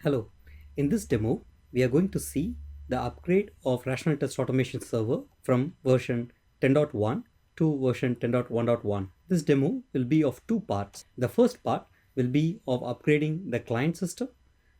Hello, in this demo, we are going to see the upgrade of Rational Test Automation Server from version 10.1 to version 10.1.1. This demo will be of two parts. The first part will be of upgrading the client system,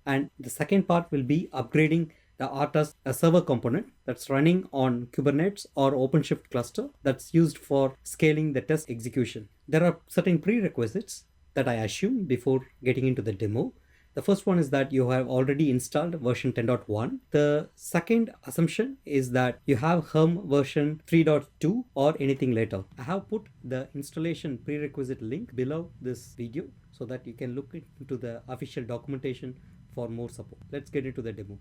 and the second part will be upgrading the RTAS a server component that's running on Kubernetes or OpenShift cluster that's used for scaling the test execution. There are certain prerequisites that I assume before getting into the demo. The first one is that you have already installed version 10.1. The second assumption is that you have Helm version 3.2 or anything later. I have put the installation prerequisite link below this video so that you can look into the official documentation for more support. Let's get into the demo.